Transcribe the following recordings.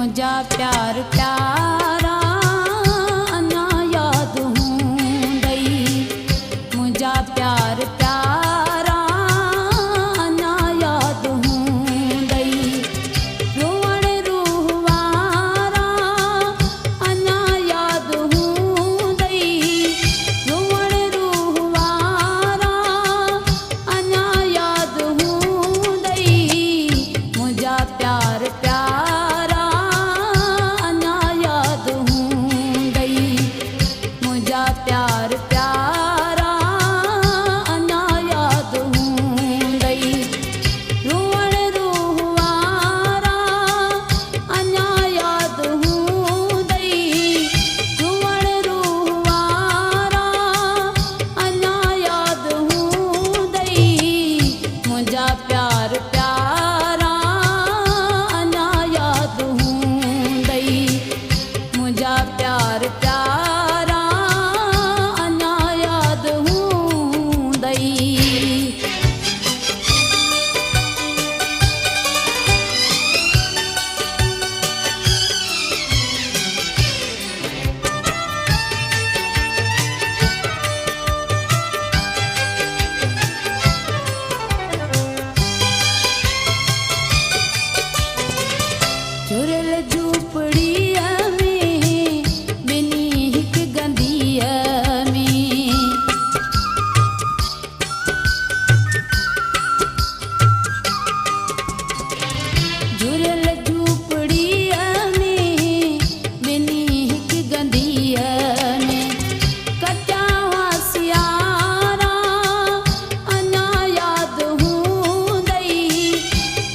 मुझा प्यार प्यारा अञा याद हूंदई मुझा प्यार प्यारा अञा याद हूंदई रोअण रूह वारा अञा याद हूंदई रोअण रूह वारा अञा याद हूंदई मुझा प्यार प्यारा अञा याद हूंदई मुझा प्यार प्यारा अञा याद हूंदई रोअण रूह वारा अञा याद हूंदई रोअण रूह वारा अञा याद हूंदई मुझा प्यार प्यारा अञा याद हूंदई मुझा प्यार प्यारा अञा याद हूंदई झुरियल झूपड़ीअ में ॿिन्ही हिक गंदीअ में झुरियल झूपड़ीअ में ॿिन्ही हिक गंदीअ में कटिया हुआ सियारा अञा याद हूंदई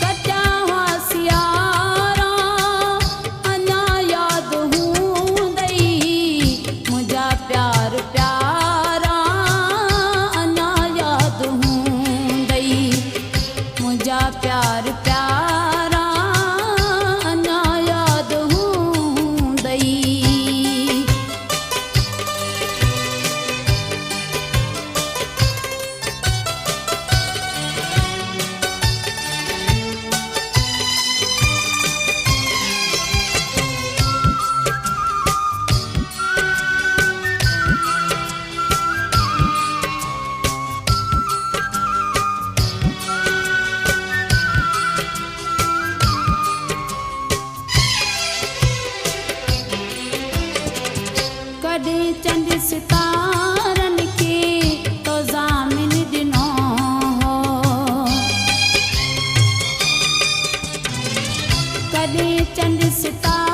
कटिया हुआ सियारा अञा याद हूंदई मुझा प्यार प्यारा अञा याद हूंदई मुझा प्यार प्यारा अञा याद हूंदई कॾहिं चंड सितारनि खे तो ज़ामिन ॾिनो हो कॾहिं चंड सितारनि